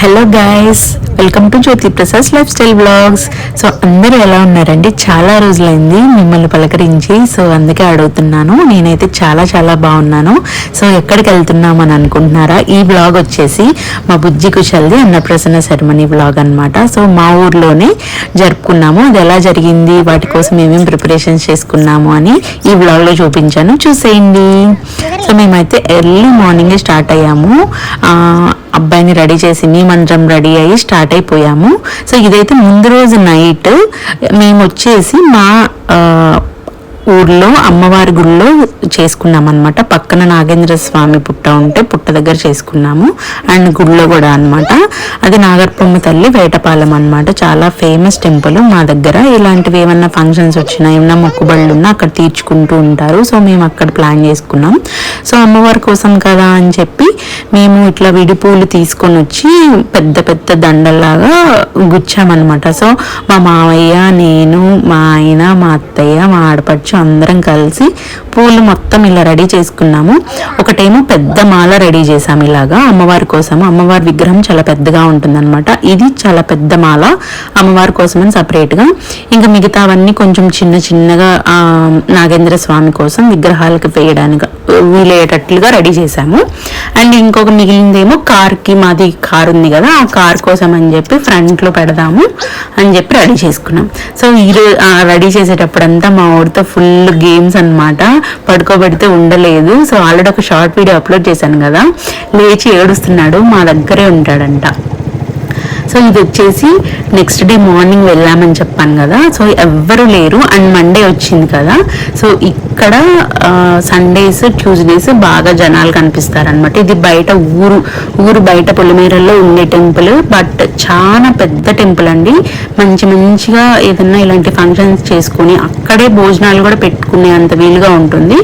Hello guys, welcome to Jyothi Prasad lifestyle blogs. So అందరూ ఎలా ఉన్నారండి? చాలా రోజులైంది మిమ్మల్ని పలకరించి. సో అందుకే అడుగుతున్నాను. నేనైతే చాలా చాలా బాగున్నాను. సో ఎక్కడికి వెళ్తున్నామని అనుకుంటున్నారా? ఈ బ్లాగ్ వచ్చేసి మా బుజ్జి కుశల్ది అన్నప్రసన్న సెరమనీ బ్లాగ్ అనమాట. సో మా ఊర్లోనే జరుపుకున్నాము. అది ఎలా జరిగింది, వాటి కోసం ఏమేమి ప్రిపరేషన్స్ చేసుకున్నాము అని ఈ బ్లాగ్లో చూపించాను, చూసేయండి. సో మేమైతే ఎర్లీ మార్నింగే స్టార్ట్ అయ్యాము. అబ్బాయిని రెడీ చేసి మేమందరం రెడీ అయ్యి స్టార్ట్ అయిపోయాము. సో ఇదైతే ముందు రోజు నైట్ మేము వచ్చేసి మా ఊర్లో అమ్మవారి గుడిలో చేసుకున్నాం అనమాట. పక్కన నాగేంద్ర స్వామి పుట్ట ఉంటే పుట్ట దగ్గర చేసుకున్నాము. అండ్ గుడిలో కూడా అనమాట. అది నాగర్పమ్మ తల్లి వేటపాలెం అనమాట. చాలా ఫేమస్ టెంపుల్ మా దగ్గర. ఇలాంటివి ఏమన్నా ఫంక్షన్స్ వచ్చినా, ఏమన్నా మొక్కుబళ్ళు ఉన్నా అక్కడ తీర్చుకుంటూ ఉంటారు. సో మేము అక్కడ ప్లాన్ చేసుకున్నాం. సో అమ్మవారి కోసం కదా అని చెప్పి మేము ఇట్లా విడి పూలు తీసుకొని వచ్చి పెద్ద పెద్ద దండల్లాగా గుచ్చామన్నమాట. సో మా మావయ్య, నేను, మా ఆయన, మా అత్తయ్య, మా ఆడపడుచు అందరం కలిసి పూలు మొత్తం ఇలా రెడీ చేసుకున్నాము. ఒకటేమో పెద్ద మాల రెడీ చేసాము ఇలాగా అమ్మవారి కోసం. అమ్మవారి విగ్రహం చాలా పెద్దగా ఉంటుందన్నమాట. ఇది చాలా పెద్ద మాల అమ్మవారి కోసం అని సపరేట్గా. ఇంకా మిగతావన్నీ కొంచెం చిన్న చిన్నగా నాగేంద్ర స్వామి కోసం విగ్రహాలకు వేయడానికి వీలయ్యేటట్లుగా రెడీ చేసాము. అండ్ ఇంకొక మిగిలిందేమో కార్కి, మాది కార్ ఉంది కదా, ఆ కార్ కోసం అని చెప్పి ఫ్రంట్లో పెడదాము అని చెప్పి రెడీ చేసుకున్నాం. సో రెడీ చేసేటప్పుడంతా మా ఊరితో ఫుల్ గేమ్స్ అనమాట. పడుకోబెడితే ఉండలేదు. సో ఆల్రెడీ ఒక షార్ట్ వీడియో అప్లోడ్ చేశాను కదా, లేచి ఏడుస్తున్నాడు, మా దగ్గరే ఉంటాడంట. సో ఇది వచ్చేసి నెక్స్ట్ డే మార్నింగ్ వెళ్ళామని చెప్పాను కదా. సో ఎవ్వరు లేరు. అండ్ మండే వచ్చింది కదా. సో ఇక్కడ సండేస్, ట్యూస్డేస్ బాగా జనాలు కనిపిస్తారనమాట. ఇది బయట ఊరు బయట పొలిమేరల్లో ఉండే టెంపుల్. బట్ చాలా పెద్ద టెంపుల్ అండి. మంచిగా ఏదన్నా ఇలాంటి ఫంక్షన్స్ చేసుకొని అక్కడే భోజనాలు కూడా పెట్టుకునే అంత వీలుగా ఉంటుంది.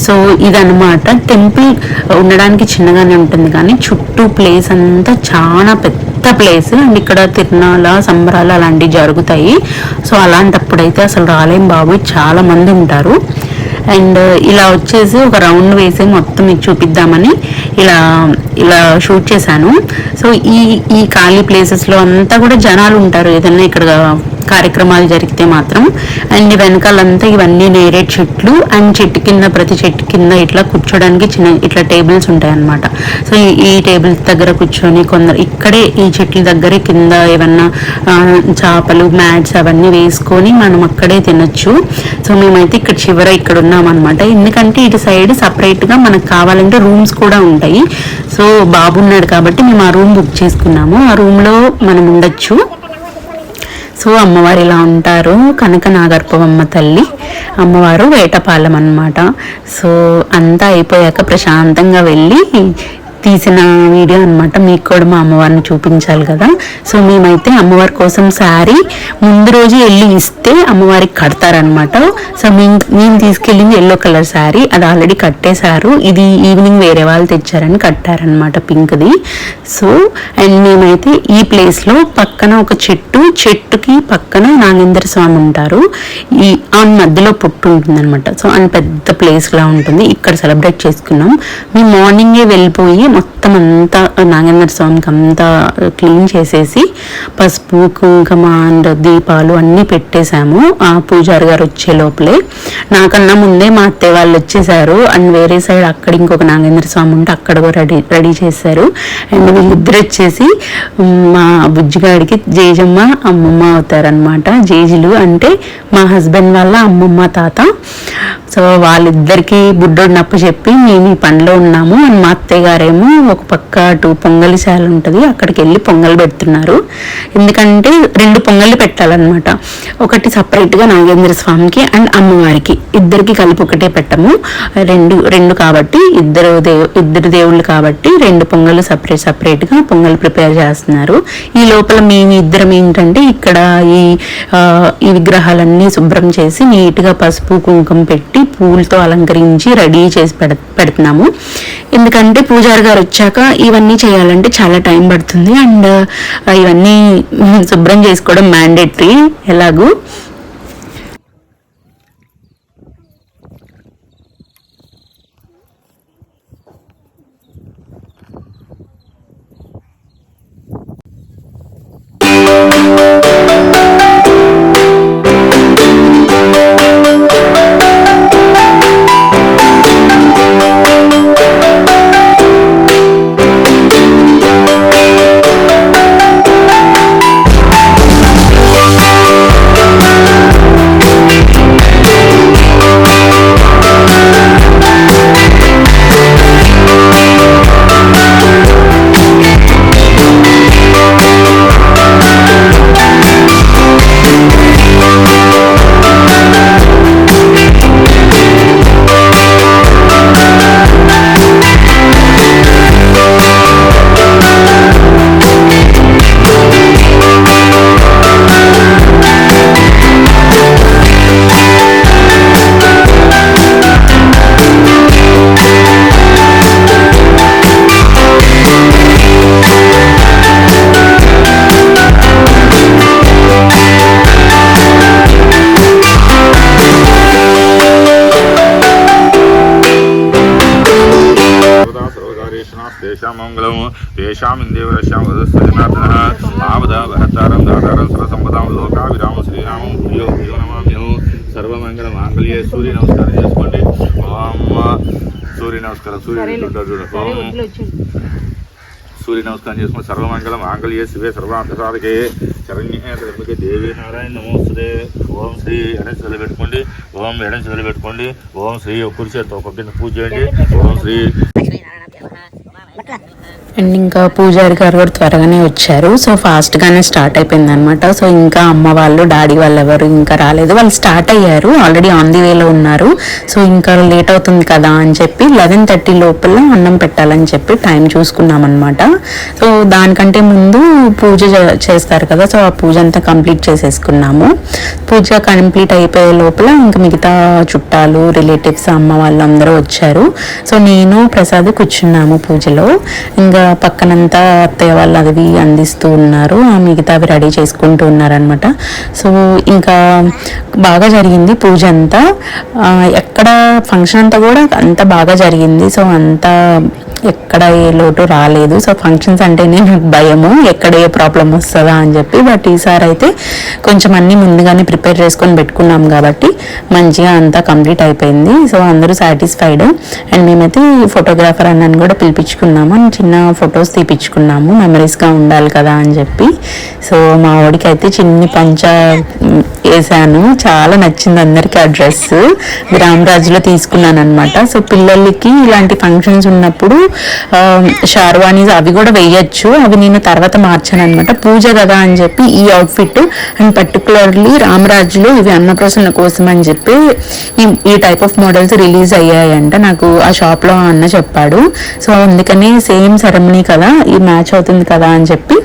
సో ఇదనమాట. టెంపుల్ ఉండడానికి చిన్నగానే ఉంటుంది కానీ చుట్టూ ప్లేస్ అంతా చాలా పెద్ద ప్లేస్. అండ్ ఇక్కడ తిరునాళ్ళ, సంబరాలు అలాంటివి జరుగుతాయి. సో అలాంటప్పుడైతే అసలు రాలేం బాబు, చాలా మంది ఉంటారు. అండ్ ఇలా వచ్చేసి ఒక రౌండ్ వేసి మొత్తం మీకు చూపిద్దామని ఇలా షూట్ చేశాను. సో ఈ ఖాళీ ప్లేసెస్లో అంతా కూడా జనాలు ఉంటారు ఏదన్నా ఇక్కడ కార్యక్రమాలు జరిగితే మాత్రం. అండ్ వెనకాలంతా ఇవన్నీ నేరేడ్ చెట్లు. అండ్ చెట్టు కింద, ప్రతి చెట్టు కింద ఇట్లా కూర్చోడానికి చిన్న ఇట్లా టేబుల్స్ ఉంటాయి అన్నమాట. సో ఈ టేబుల్స్ దగ్గర కూర్చొని కొందరు ఇక్కడే ఈ చెట్ల దగ్గరే కింద ఏమన్నా చేపలు, మ్యాట్స్ అవన్నీ వేసుకొని మనం అక్కడే తినొచ్చు. సో మేమైతే ఇక్కడ ఉన్నాం అనమాట. ఎందుకంటే ఇటు సైడ్ సపరేట్గా మనకు కావాలంటే రూమ్స్ కూడా ఉంటాయి. సో బాబు ఉన్నాడు కాబట్టి మేము ఆ రూమ్ బుక్ చేసుకున్నాము. ఆ రూమ్లో మనం ఉండొచ్చు. సో అమ్మవారు ఇలా ఉంటారు. కనక నాగర్పమ్మ తల్లి అమ్మవారు వేటపాలెం అన్నమాట. సో అంతా అయిపోయాక ప్రశాంతంగా వెళ్ళి తీసిన వీడియో అనమాట. మీకు కూడా మా అమ్మవారిని చూపించాలి కదా. సో మేమైతే అమ్మవారి కోసం శారీ ముందు రోజు వెళ్ళి ఇస్తే అమ్మవారికి కడతారనమాట. సో మేము తీసుకెళ్ళింది ఎల్లో కలర్ శారీ, అది ఆల్రెడీ కట్టేశారు. ఇది ఈవినింగ్ వేరే వాళ్ళు తెచ్చారని కట్టారనమాట, పింక్ది. సో అండ్ మేమైతే ఈ ప్లేస్లో పక్కన ఒక చెట్టుకి పక్కన నాగేంద్ర స్వామి ఉంటారు. ఆ మధ్యలో పుట్టు ఉంటుంది అనమాట. సో అండ్ పెద్ద ప్లేస్లా ఉంటుంది. ఇక్కడ సెలబ్రేట్ చేసుకున్నాం. మేము మార్నింగే వెళ్ళిపోయి మొత్తం అంతా నాగేంద్ర స్వామికి అంతా క్లీన్ చేసేసి పసుపు, కుంకుమ అండ్ దీపాలు అన్నీ పెట్టేశాము ఆ పూజారి గారు వచ్చే లోపలే. నాకన్నా ముందే మా అత్తయ్య వాళ్ళు వచ్చేసారు. అండ్ వేరే సైడ్ అక్కడ ఇంకొక నాగేంద్ర స్వామి ఉంటే అక్కడ కూడా రెడీ చేశారు. అండ్ వీళ్ళిద్దరు వచ్చేసి మా బుజ్జిగాడికి జేజమ్మ, అమ్మమ్మ అవుతారనమాట. జేజులు అంటే మా హస్బెండ్ వాళ్ళ అమ్మమ్మ, తాత. సో వాళ్ళిద్దరికి బుడ్డోడినప్పు చెప్పి మేము ఈ పనిలో ఉన్నాము. అండ్ మా అత్తయ్య గారేమో ఒక పక్క పొంగలి శాల ఉంటుంది, అక్కడికి వెళ్ళి పొంగల్ పెడుతున్నారు. ఎందుకంటే 2 పొంగళ్ళు పెట్టాలన్నమాట. ఒకటి సపరేట్గా నాగేంద్ర స్వామికి అండ్ అమ్మవారికి, ఇద్దరికి కలిపి ఒకటే పెట్టము. రెండు కాబట్టి ఇద్దరు దేవుళ్ళు కాబట్టి 2 పొంగళ్ళు సపరేట్గా పొంగల్ ప్రిపేర్ చేస్తున్నారు. ఈ లోపల మేము ఇద్దరం ఏంటంటే ఇక్కడ ఈ విగ్రహాలన్నీ శుభ్రం చేసి నీట్గా పసుపు, కుంకుమ పెట్టి పూలతో అలంకరించి రెడీ చేసి పెడుతున్నాము. ఎందుకంటే పూజారి గారు వచ్చాక ఇవన్నీ చేయాలంటే చాలా టైం పడుతుంది. అండ్ ఇవన్నీ శుభ్రం చేసుకోవడం మ్యాండేటరీ ఎలాగూ. येषाम् इन्देवरस्यां वदस्वजनार्दनः आवदा वहतारं दातारं सर्वसम्पदां लोकाभिरामं श्रीरामं प्रियो प्रियो नमाम्यहं सर्वमङ्गलमाङ्गल्ये सूर्य नमस्कारं చేసుకోండి సూర్య నమస్కారం సూర్య నమస్కారం చేసుకుని సర్వమంగళ మాంగళ్యే శివే సర్వార్థసాధకే శరణ్యే త్రయంబకే దేవి నారాయణ నమోస్తుతే ఓం శ్రీ ఎడం చేతులు పెట్టుకోండి ఎడం చేతులు పెట్టుకోండి ఓం శ్రీ కుడి చేతితో ఒక బిందె పూజ చేయండి ఓం శ్రీ. అండ్ ఇంకా పూజారి గారు కూడా త్వరగానే వచ్చారు. సో ఫాస్ట్గానే స్టార్ట్ అయిపోయింది అనమాట. సో ఇంకా అమ్మ వాళ్ళు డాడీ వాళ్ళు ఎవరు ఇంకా రాలేదు. వాళ్ళు స్టార్ట్ అయ్యారు, ఆల్రెడీ ఆన్ ది వేలో ఉన్నారు. సో ఇంకా లేట్ అవుతుంది కదా అని చెప్పి 11:30 లోపల అన్నం పెట్టాలని చెప్పి టైం చూసుకున్నాం అనమాట. సో దానికంటే ముందు పూజ చేస్తారు కదా, సో ఆ పూజ అంతా కంప్లీట్ చేసేసుకున్నాము. పూజ కంప్లీట్ అయిపోయే లోపల ఇంకా మిగతా చుట్టాలు రిలేటివ్స్ అమ్మ వాళ్ళు అందరూ వచ్చారు. సో నేను ప్రసాద్ కూర్చున్నాము పూజలో. ఇంకా పక్కనంతా అత్తయ్య వాళ్ళు అవి అందిస్తూ ఉన్నారు, మిగతావి రెడీ చేసుకుంటూ ఉన్నారనమాట. సో ఇంకా బాగా జరిగింది పూజ అంతా. ఎక్కడ ఫంక్షన్ అంతా కూడా అంత బాగా జరిగింది. సో అంతా ఎక్కడ ఏ లోటు రాలేదు. సో ఫంక్షన్స్ అంటేనే నాకు భయము, ఎక్కడ ఏ ప్రాబ్లం వస్తుందా అని చెప్పి. బట్ ఈసారి అయితే కొంచెం అన్నీ ముందుగానే ప్రిపేర్ చేసుకొని పెట్టుకున్నాం కాబట్టి మంచిగా అంతా కంప్లీట్ అయిపోయింది. సో అందరూ సాటిస్ఫైడ్. అండ్ మేమైతే ఫోటోగ్రాఫర్ అన్నని కూడా పిలిపించుకున్నాము, చిన్న ఫొటోస్ తీపించుకున్నాము, మెమరీస్గా ఉండాలి కదా అని చెప్పి. సో మా వాడికి అయితే చిన్ని పంచ వేసాను, చాలా నచ్చింది అందరికీ. ఆ డ్రెస్ రామరాజులో తీసుకున్నాను అనమాట. సో పిల్లలకి ఇలాంటి ఫంక్షన్స్ ఉన్నప్పుడు షార్వానీస్ అవి కూడా వేయచ్చు, అవి నేను తర్వాత మార్చాను అనమాట. పూజ కదా అని చెప్పి ఈ అవుట్ఫిట్ అండ్ పర్టికులర్లీ రామరాజులో ఇవి అన్నప్రసన్న కోసం అని చెప్పి ఈ టైప్ ఆఫ్ మోడల్స్ రిలీజ్ అయ్యాయంట. నాకు ఆ షాప్లో అన్న చెప్పాడు. సో అందుకని సేమ్ సెరమనీ కదా, ఈ మ్యాచ్ అవుతుంది కదా అని చెప్పి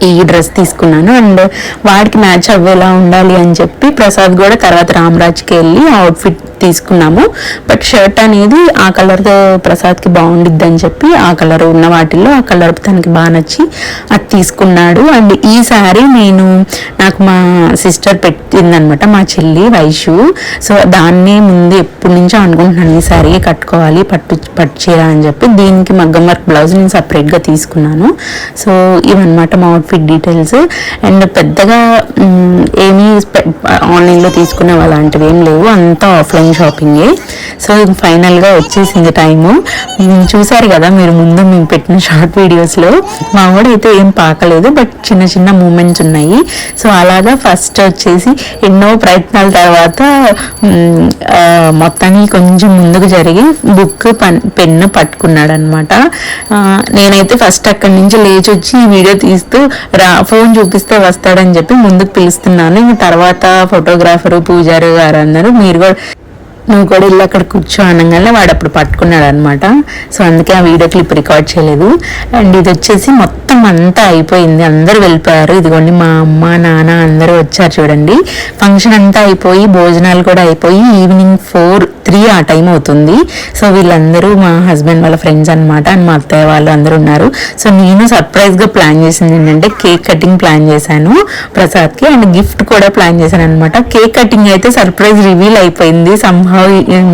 ఈ డ్రెస్ తీసుకున్నాను. అండ్ వాడికి మ్యాచ్ అవ్వేలా ఉండాలి అని చెప్పి ప్రసాద్ కూడా తర్వాత రామరాజ్కి వెళ్ళి అవుట్ఫిట్ తీసుకున్నాము. బట్ షర్ట్ అనేది ఆ కలర్ ప్రసాద్కి బాగుండిద్ది అని చెప్పి ఆ కలర్ ఉన్న వాటిల్లో ఆ కలర్ తనకి బాగా నచ్చి అది తీసుకున్నాడు. అండ్ ఈ శారీ నాకు మా సిస్టర్ పెట్టిందనమాట, మా చెల్లి వైషు. సో దాన్ని ముందు ఎప్పటి నుంచో అనుకుంటున్నాను ఈ శారీ కట్టుకోవాలి, పట్టు చీర అని చెప్పి. దీనికి మగ్గం వర్క్ బ్లౌజ్ నేను సపరేట్గా తీసుకున్నాను. సో ఇవన్నమాట మా అవుట్ఫిట్ డీటెయిల్స్. అండ్ పెద్దగా ఏమీ ఆన్లైన్లో తీసుకునే అలాంటివి ఏం లేవు, అంతా ఆఫ్లైన్ షాపింగే. సో ఫైనల్గా వచ్చేసింది టైము. చూసారు కదా మీరు ముందు మేము పెట్టిన షార్ట్ వీడియోస్లో. మా వాడైతే ఏం పాకలేదు, బట్ చిన్న చిన్న మూమెంట్స్ ఉన్నాయి. సో అలాగా ఫస్ట్ వచ్చేసి ఎన్నో ప్రయత్నాల తర్వాత మొత్తానికి కొంచెం ముందుకు జరిగి బుక్ పెన్ను పట్టుకున్నాడు అనమాట. నేనైతే ఫస్ట్ అక్కడి నుంచి లేచి వచ్చి ఈ వీడియో తీస్తూ ఫోన్ చూపిస్తే వస్తాడని చెప్పి ముందుకు పిలుస్తున్నాను. ఇంక తర్వాత ఫోటోగ్రాఫరు పూజారి గారు అన్నారు నువ్వు కూడా ఇల్లు అక్కడ కూర్చో అనగానే వాడు అప్పుడు పట్టుకున్నాడు అనమాట. సో అందుకే ఆ వీడియో క్లిప్ రికార్డ్ చేయలేదు. అండ్ ఇది వచ్చేసి మొత్తం అంతా అయిపోయింది, అందరూ వెళ్ళిపోయారు. ఇదిగోండి మా అమ్మ నాన్న అందరూ వచ్చారు చూడండి. ఫంక్షన్ అంతా అయిపోయి భోజనాలు కూడా అయిపోయి ఈవినింగ్ 4-3 ఆ టైం అవుతుంది. సో వీళ్ళందరూ మా హస్బెండ్ వాళ్ళ ఫ్రెండ్స్ అనమాట. అండ్ మా అత్తయ్య వాళ్ళు అందరూ ఉన్నారు. సో నేను సర్ప్రైజ్గా ప్లాన్ చేసింది ఏంటంటే కేక్ కటింగ్ ప్లాన్ చేశాను ప్రసాద్కి, అండ్ గిఫ్ట్ కూడా ప్లాన్ చేశాను అనమాట. కేక్ కటింగ్ అయితే సర్ప్రైజ్ రివీల్ అయిపోయింది somehow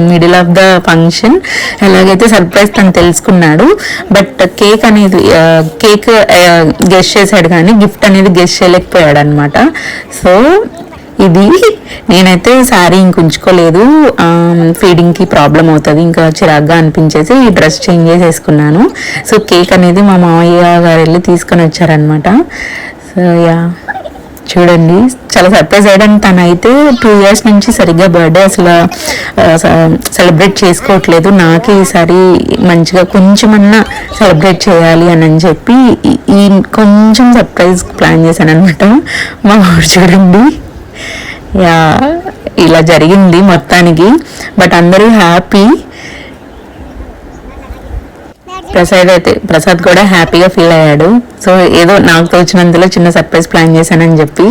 middle of the function. ఎలాగైతే సర్ప్రైజ్ తను తెలుసుకున్నాడు, బట్ కేక్ గెస్ చేశాడు కానీ గిఫ్ట్ అనేది గెస్ చేయలేకపోయాడు అనమాట. సో ఇది నేనైతే శారీ ఇంకుంచుకోలేదు, ఫీడింగ్కి ప్రాబ్లం అవుతుంది ఇంకా చిరాగ్గా అనిపించేసి ఈ డ్రెస్ చేంజ్ చేసేసుకున్నాను. సో కేక్ అనేది మా మామయ్య గారు వెళ్ళి తీసుకొని వచ్చారనమాట. సో యా చూడండి చాలా సర్ప్రైజ్ అయ్యాడని. తనైతే 2 years నుంచి సరిగ్గా బర్త్డే అసలు సెలబ్రేట్ చేసుకోవట్లేదు. నాకే ఈసారి మంచిగా కొంచెమన్నా సెలబ్రేట్ చేయాలి అని చెప్పి ఈ కొంచెం సర్ప్రైజ్ ప్లాన్ చేశాను అనమాట. మా ఊరు చూడండి యా ఇలా జరిగింది మొత్తానికి. బట్ అందరూ హ్యాపీ. ప్రసాద్ కూడా హ్యాపీగా ఫీల్ అయ్యాడు. సో ఏదో నాకు తోచినంతలో చిన్న సర్ప్రైజ్ ప్లాన్ చేశానని చెప్పి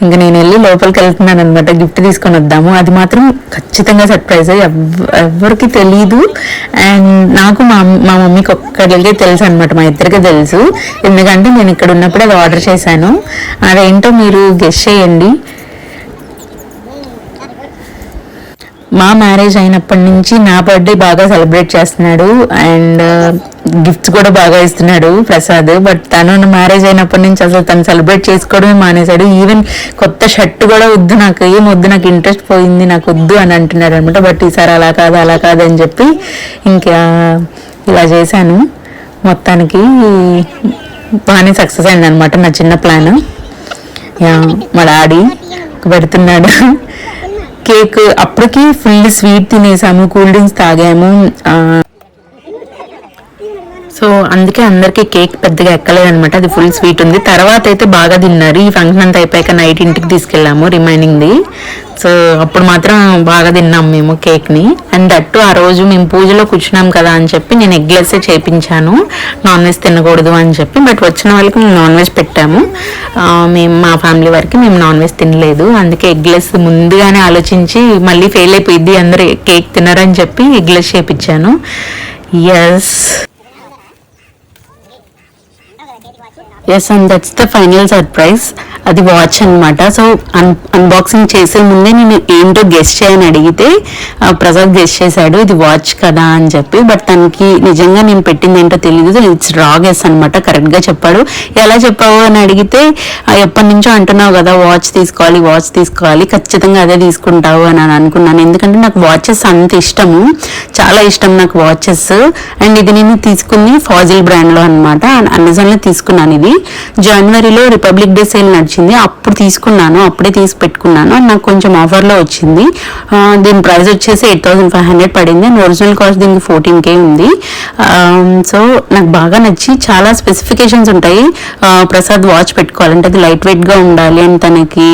ఇంకా నేను వెళ్ళి లోపలికి వెళ్తున్నాను అనమాట, గిఫ్ట్ తీసుకొని వద్దాము. అది మాత్రం ఖచ్చితంగా సర్ప్రైజ్, ఎవరికి తెలీదు. అండ్ నాకు మా మమ్మీకి ఒక్కడికే తెలుసు అనమాట, మా ఇద్దరికే తెలుసు. ఎందుకంటే నేను ఇక్కడ ఉన్నప్పుడు అది ఆర్డర్ చేశాను. అదేంటో మీరు గెస్ చేయండి. మా మ్యారేజ్ అయినప్పటి నుంచి నా బర్త్డే బాగా సెలబ్రేట్ చేస్తున్నాడు అండ్ గిఫ్ట్స్ కూడా బాగా ఇస్తున్నాడు ప్రసాద్. బట్ తను మ్యారేజ్ అయినప్పటి నుంచి అసలు తను సెలబ్రేట్ చేసుకోవడమే మానేశాడు. ఈవెన్ కొత్త షర్ట్ కూడా వద్దు, నాకు ఏం వద్దు, నాకు ఇంట్రెస్ట్ పోయింది, నాకు వద్దు అని అంటున్నాడు అనమాట. బట్ ఈసారి అలా కాదు అని చెప్పి ఇంకా ఇలా చేశాను. మొత్తానికి బాగానే సక్సెస్ అయింది అనమాట నా చిన్న ప్లాన్. మా డాడీ పెడుతున్నాడు కేక్. అప్పటికి ఫుల్ స్వీట్ తినేసాము, కూల్ డ్రింక్స్ తాగాము. సో అందుకే అందరికీ కేక్ పెద్దగా ఎక్కలేదనమాట, అది ఫుల్ స్వీట్ ఉంది. తర్వాత అయితే బాగా తిన్నారు. ఈ ఫంక్షన్ అంతా అయిపోయాక నైట్ ఇంటికి తీసుకెళ్ళాము రిమైనింగ్ది. సో అప్పుడు మాత్రం బాగా తిన్నాం మేము కేక్ని. అండ్ అట్టు ఆ రోజు మేము పూజలో కూర్చున్నాం కదా అని చెప్పి నేను ఎగ్లెస్ చేయించాను, నాన్ వెజ్ తినకూడదు అని చెప్పి. బట్ వచ్చిన వాళ్ళకి మేము నాన్ వెజ్ పెట్టాము. మేము మా ఫ్యామిలీ వరకు మేము నాన్ వెజ్ తినలేదు. అందుకే ఎగ్లెస్ ముందుగానే ఆలోచించి మళ్ళీ ఫెయిల్ అయిపోయింది అందరూ కేక్ తినరని చెప్పి ఎగ్లెస్ చేయించాను. Yes and that's the final surprise. అది వాచ్ అనమాట. సో అన్బాక్సింగ్ చేసే ముందే నేను ఏంటో గెస్ట్ చేయని అడిగితే ప్రసాద్ గెస్ట్ చేశాడు ఇది వాచ్ కదా అని చెప్పి. బట్ తనకి నిజంగా నేను పెట్టింది ఏంటో తెలియదు. ఇట్స్ రా గెస్ అనమాట, కరెక్ట్గా చెప్పాడు. ఎలా చెప్పావు అని అడిగితే ఎప్పటి నుంచో అంటున్నావు కదా వాచ్ తీసుకోవాలి, ఖచ్చితంగా అదే తీసుకుంటావు అని అనుకున్నాను. ఎందుకంటే నాకు వాచెస్ అంత ఇష్టము, చాలా ఇష్టం నాకు వాచెస్. అండ్ ఇది నేను తీసుకుంది ఫాజిల్ బ్రాండ్లో అనమాట. అమెజాన్లో తీసుకున్నాను. ఇది జనవరిలో రిపబ్లిక్ డే సేల్ నడిచింది, అప్పుడు తీసుకున్నాను, అప్పుడే తీసి పెట్టుకున్నాను. అండ్ నాకు కొంచెం ఆఫర్లో వచ్చింది. దీని ప్రైస్ వచ్చేసి 8,500 పడింది. అండ్ ఒరిజినల్ కాస్ట్ దీనికి 14K ఉంది. సో నాకు బాగా నచ్చి చాలా స్పెసిఫికేషన్స్ ఉంటాయి. ప్రసాద్ వాచ్ పెట్టుకోవాలంటే అది లైట్ వెయిట్గా ఉండాలి అండ్ తనకి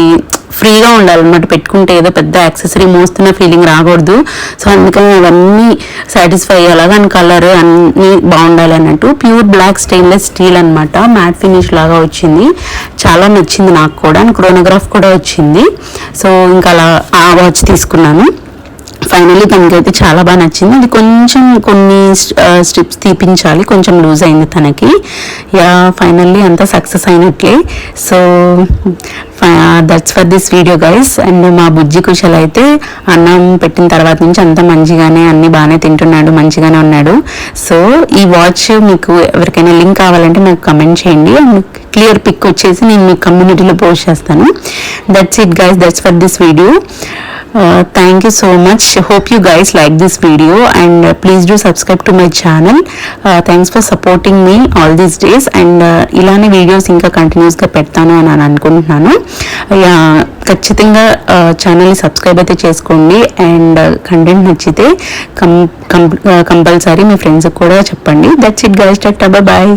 ఫ్రీగా ఉండాలన్నమాట. పెట్టుకుంటే ఏదో పెద్ద యాక్సెసరీ మోస్తున్న ఫీలింగ్ రాకూడదు. సో అందుకని అవన్నీ సాటిస్ఫై అయ్యేలాగా అండ్ కలర్ అన్నీ బాగుండాలి అన్నట్టు. ప్యూర్ బ్లాక్ స్టెయిన్లెస్ స్టీల్ అనమాట, మ్యాట్ ఫినిష్ లాగా వచ్చింది. చాలా నచ్చింది నాకు కూడా. అండ్ క్రోనోగ్రాఫ్ కూడా వచ్చింది. సో ఇంకా అలా ఆ వాచ్ తీసుకున్నాను. ఫైనల్లీ తనకైతే చాలా బాగా నచ్చింది. అది కొంచెం కొన్ని స్ట్రిప్స్ తీపించాలి, కొంచెం లూజ్ అయింది తనకి. ఫైనల్లీ అంతా సక్సెస్ అయినట్లే. So that's for this video guys. And మా బుజ్జి కుశల్ అయితే అన్నం పెట్టిన తర్వాత నుంచి అంతా మంచిగానే అన్ని బాగానే తింటున్నాడు, మంచిగానే ఉన్నాడు. సో ఈ వాచ్ మీకు ఎవరికైనా లింక్ కావాలంటే నాకు కమెంట్ చేయండి. అండ్ క్లియర్ పిక్ వచ్చేసి నేను మీ కమ్యూనిటీలో పోస్ట్ చేస్తాను. That's it guys, that's for this video. Thank you so much. Hope you guys like this video and please do subscribe to my channel. Thanks for supporting me all these days and ఇలానే videos ఇంకా కంటిన్యూస్గా పెడతాను అని అనుకుంటున్నాను. ఖచ్చితంగా ఛానల్ని subscribe అయితే చేసుకోండి. అండ్ కంటెంట్ నచ్చితే కంపల్సరీ మీ ఫ్రెండ్స్కి కూడా చెప్పండి. That's it guys, tata, bye.